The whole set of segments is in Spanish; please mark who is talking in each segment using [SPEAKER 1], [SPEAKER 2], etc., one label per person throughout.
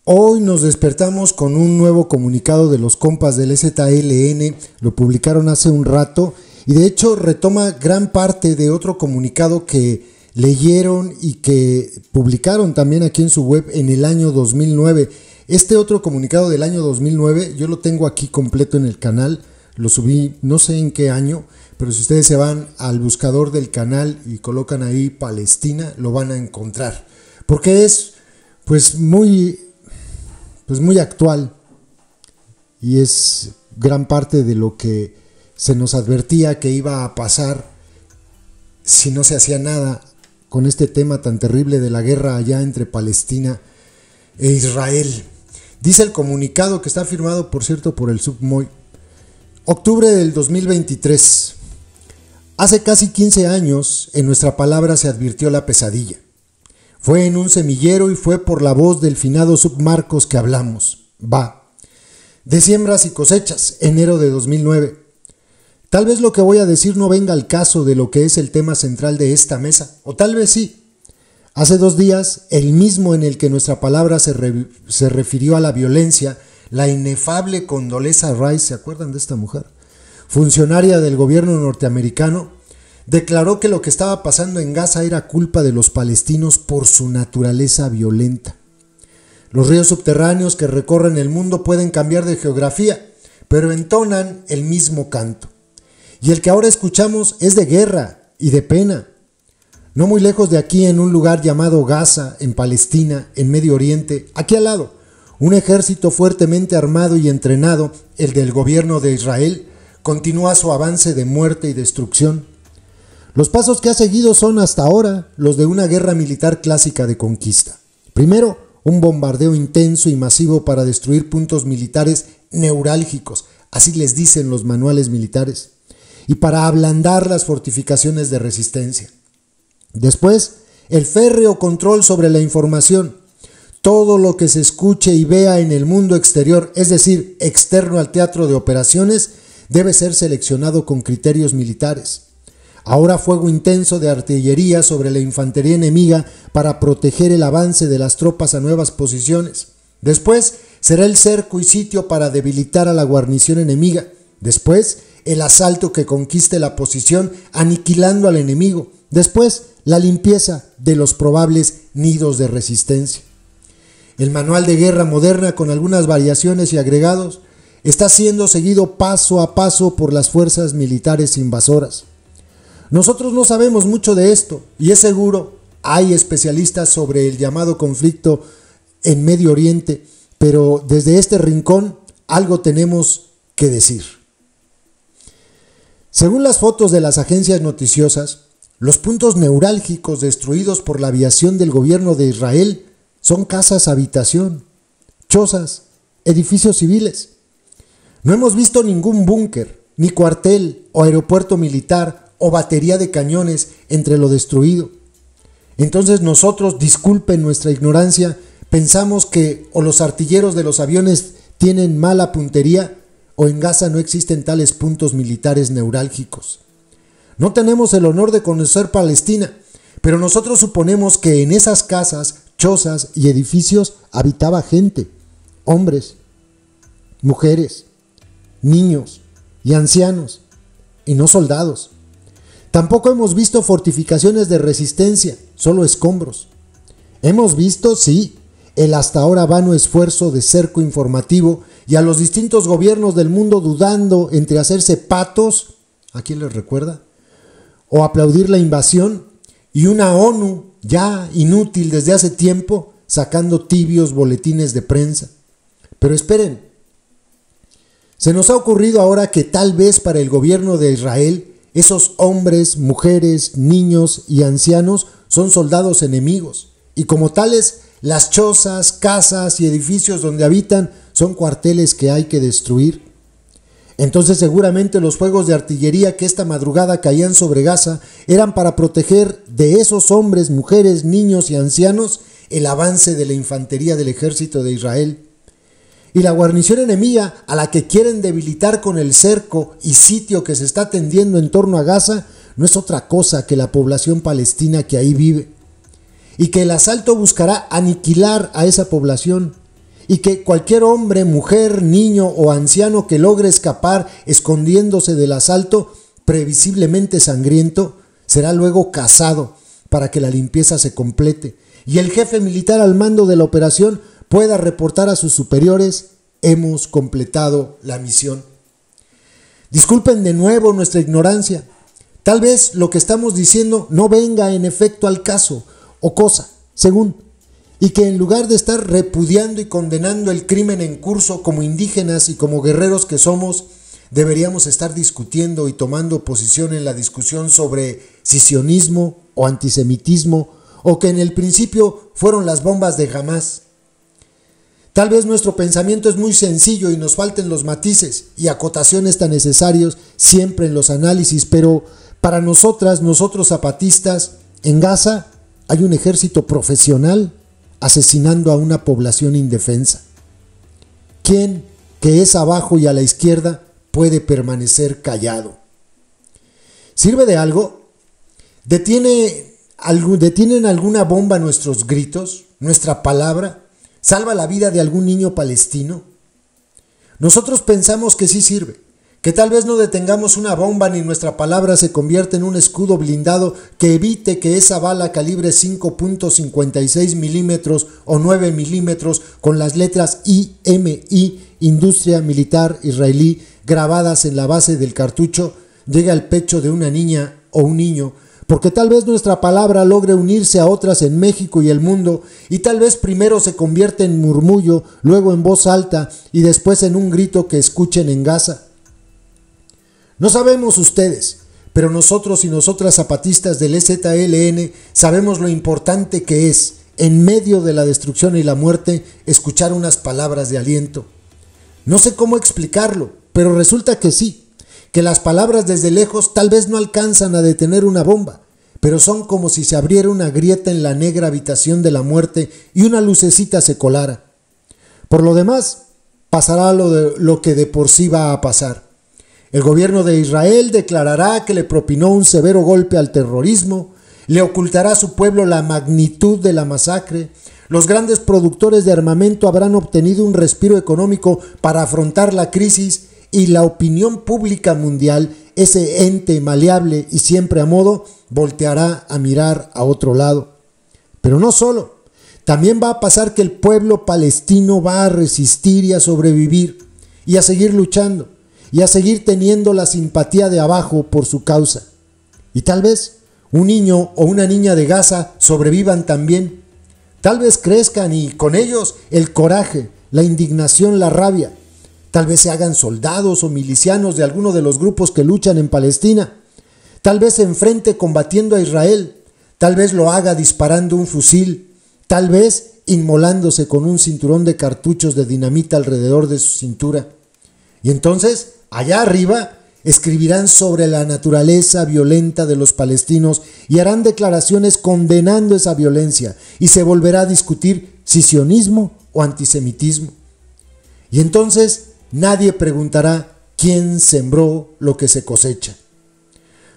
[SPEAKER 1] Hoy nos despertamos con un nuevo comunicado de los compas del EZLN, lo publicaron hace un rato y de hecho retoma gran parte de otro comunicado que leyeron y que publicaron también aquí en su web en el año 2009. Este otro comunicado del año 2009 yo lo tengo aquí completo en el canal, lo subí no sé en qué año, pero si ustedes se van al buscador del canal y colocan ahí Palestina, lo van a encontrar, porque es pues muy actual y es gran parte de lo que se nos advertía que iba a pasar si no se hacía nada con este tema tan terrible de la guerra allá entre Palestina e Israel. Dice el comunicado, que está firmado por cierto por el Submoy, octubre del 2023. Hace casi 15 años en nuestra palabra se advirtió la pesadilla. Fue en un semillero y fue por la voz del finado Submarcos que hablamos. De siembras y cosechas, enero de 2009. Tal vez lo que voy a decir no venga al caso de lo que es el tema central de esta mesa, o tal vez sí. Hace 2 días, el mismo en el que nuestra palabra se refirió a la violencia, la inefable Condoleezza Rice, ¿se acuerdan de esta mujer? Funcionaria del gobierno norteamericano, declaró que lo que estaba pasando en Gaza era culpa de los palestinos por su naturaleza violenta. Los ríos subterráneos que recorren el mundo pueden cambiar de geografía, pero entonan el mismo canto. Y el que ahora escuchamos es de guerra y de pena. No muy lejos de aquí, en un lugar llamado Gaza, en Palestina, en Medio Oriente, aquí al lado, un ejército fuertemente armado y entrenado, el del gobierno de Israel, continúa su avance de muerte y destrucción. Los pasos que ha seguido son hasta ahora los de una guerra militar clásica de conquista. Primero, un bombardeo intenso y masivo para destruir puntos militares neurálgicos, así les dicen los manuales militares, y para ablandar las fortificaciones de resistencia. Después, el férreo control sobre la información. Todo lo que se escuche y vea en el mundo exterior, es decir, externo al teatro de operaciones, debe ser seleccionado con criterios militares. Ahora fuego intenso de artillería sobre la infantería enemiga para proteger el avance de las tropas a nuevas posiciones. Después será el cerco y sitio para debilitar a la guarnición enemiga. Después el asalto que conquiste la posición aniquilando al enemigo. Después la limpieza de los probables nidos de resistencia. El manual de guerra moderna, con algunas variaciones y agregados, está siendo seguido paso a paso por las fuerzas militares invasoras. Nosotros no sabemos mucho de esto y es seguro, hay especialistas sobre el llamado conflicto en Medio Oriente, pero desde este rincón algo tenemos que decir. Según las fotos de las agencias noticiosas, los puntos neurálgicos destruidos por la aviación del gobierno de Israel son casas habitación, chozas, edificios civiles. No hemos visto ningún búnker, ni cuartel o aeropuerto militar o batería de cañones entre lo destruido. Entonces nosotros, disculpen nuestra ignorancia, pensamos que o los artilleros de los aviones tienen mala puntería o en Gaza no existen tales puntos militares neurálgicos. No tenemos el honor de conocer Palestina, pero nosotros suponemos que en esas casas, chozas y edificios habitaba gente, hombres, mujeres, niños y ancianos, y no soldados. Tampoco hemos visto fortificaciones de resistencia, solo escombros. Hemos visto, sí, el hasta ahora vano esfuerzo de cerco informativo y a los distintos gobiernos del mundo dudando entre hacerse patos, ¿a quién les recuerda?, o aplaudir la invasión, y una ONU ya inútil desde hace tiempo sacando tibios boletines de prensa. Pero esperen, se nos ha ocurrido ahora que tal vez para el gobierno de Israel esos hombres, mujeres, niños y ancianos son soldados enemigos, y como tales, las chozas, casas y edificios donde habitan son cuarteles que hay que destruir. Entonces seguramente los fuegos de artillería que esta madrugada caían sobre Gaza eran para proteger de esos hombres, mujeres, niños y ancianos el avance de la infantería del ejército de Israel. Y la guarnición enemiga a la que quieren debilitar con el cerco y sitio que se está tendiendo en torno a Gaza no es otra cosa que la población palestina que ahí vive. Y que el asalto buscará aniquilar a esa población y que cualquier hombre, mujer, niño o anciano que logre escapar escondiéndose del asalto previsiblemente sangriento será luego cazado para que la limpieza se complete y el jefe militar al mando de la operación pueda reportar a sus superiores: hemos completado la misión. Disculpen de nuevo nuestra ignorancia. Tal vez lo que estamos diciendo no venga en efecto al caso o cosa, según, y que en lugar de estar repudiando y condenando el crimen en curso como indígenas y como guerreros que somos, deberíamos estar discutiendo y tomando posición en la discusión sobre si sionismo o antisemitismo, o que en el principio fueron las bombas de Hamás. Tal vez nuestro pensamiento es muy sencillo y nos falten los matices y acotaciones tan necesarios siempre en los análisis, pero para nosotros zapatistas, en Gaza hay un ejército profesional asesinando a una población indefensa. ¿Quién que es abajo y a la izquierda puede permanecer callado? ¿Sirve de algo? ¿Detienen alguna bomba nuestros gritos, nuestra palabra? ¿Salva la vida de algún niño palestino? Nosotros pensamos que sí sirve, que tal vez no detengamos una bomba ni nuestra palabra se convierta en un escudo blindado que evite que esa bala calibre 5.56 milímetros o 9 milímetros con las letras IMI, Industria Militar Israelí, grabadas en la base del cartucho, llegue al pecho de una niña o un niño, porque tal vez nuestra palabra logre unirse a otras en México y el mundo, y tal vez primero se convierta en murmullo, luego en voz alta y después en un grito que escuchen en Gaza. No sabemos ustedes, pero nosotros y nosotras zapatistas del EZLN sabemos lo importante que es, en medio de la destrucción y la muerte, escuchar unas palabras de aliento. No sé cómo explicarlo, pero resulta que sí, que las palabras desde lejos tal vez no alcanzan a detener una bomba, pero son como si se abriera una grieta en la negra habitación de la muerte y una lucecita se colara. Por lo demás, pasará lo que de por sí va a pasar. El gobierno de Israel declarará que le propinó un severo golpe al terrorismo, le ocultará a su pueblo la magnitud de la masacre, los grandes productores de armamento habrán obtenido un respiro económico para afrontar la crisis y la opinión pública mundial, ese ente maleable y siempre a modo, volteará a mirar a otro lado. Pero no solo, también va a pasar que el pueblo palestino va a resistir y a sobrevivir y a seguir luchando y a seguir teniendo la simpatía de abajo por su causa. Y tal vez un niño o una niña de Gaza sobrevivan también. Tal vez crezcan y con ellos el coraje, la indignación, la rabia. Tal vez se hagan soldados o milicianos de alguno de los grupos que luchan en Palestina. Tal vez se enfrente combatiendo a Israel. Tal vez lo haga disparando un fusil. Tal vez inmolándose con un cinturón de cartuchos de dinamita alrededor de su cintura. Y entonces, allá arriba, escribirán sobre la naturaleza violenta de los palestinos y harán declaraciones condenando esa violencia y se volverá a discutir si sionismo o antisemitismo. Y entonces nadie preguntará quién sembró lo que se cosecha.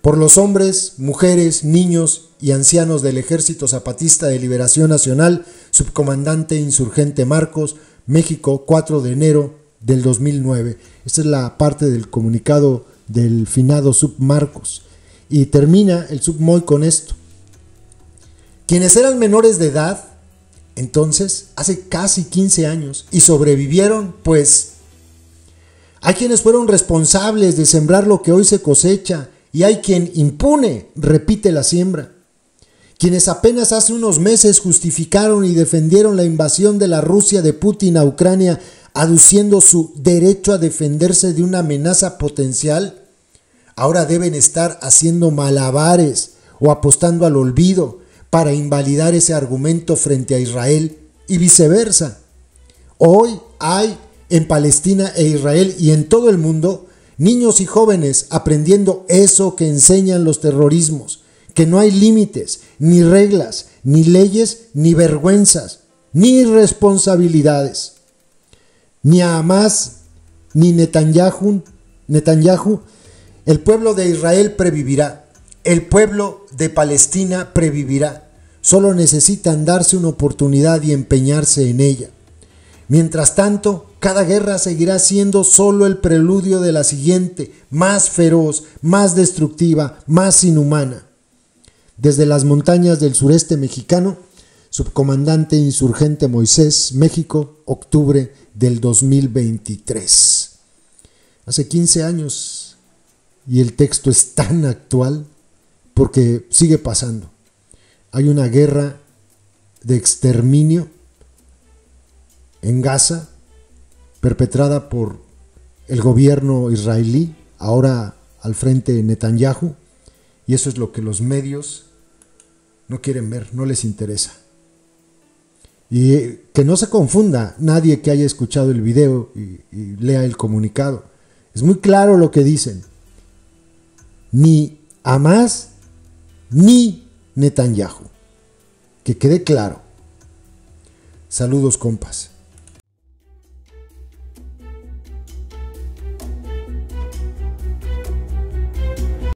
[SPEAKER 1] Por los hombres, mujeres, niños y ancianos del Ejército Zapatista de Liberación Nacional, subcomandante insurgente Marcos, México, 4 de enero del 2009. Esta es la parte del comunicado del finado Sub Marcos. Y termina el Sub Moy con esto. Quienes eran menores de edad, entonces, hace casi 15 años, y sobrevivieron, pues, hay quienes fueron responsables de sembrar lo que hoy se cosecha, y hay quien impune repite la siembra. Quienes apenas hace unos meses justificaron y defendieron la invasión de la Rusia de Putin a Ucrania, aduciendo su derecho a defenderse de una amenaza potencial, ahora deben estar haciendo malabares o apostando al olvido para invalidar ese argumento frente a Israel y viceversa. Hoy hay en Palestina e Israel y en todo el mundo niños y jóvenes aprendiendo eso que enseñan los terrorismos, que no hay límites, ni reglas, ni leyes, ni vergüenzas, ni responsabilidades. Ni a Hamás, ni Netanyahu, el pueblo de Israel previvirá, el pueblo de Palestina previvirá, solo necesitan darse una oportunidad y empeñarse en ella. Mientras tanto, cada guerra seguirá siendo solo el preludio de la siguiente, más feroz, más destructiva, más inhumana. Desde las montañas del sureste mexicano, Subcomandante Insurgente Moisés, México, octubre del 2023. Hace 15 años y el texto es tan actual porque sigue pasando. Hay una guerra de exterminio en Gaza perpetrada por el gobierno israelí, ahora al frente de Netanyahu, y eso es lo que los medios no quieren ver, no les interesa. Y que no se confunda nadie que haya escuchado el video y lea el comunicado. Es muy claro lo que dicen. Ni Hamás ni Netanyahu. Que quede claro. Saludos, compas.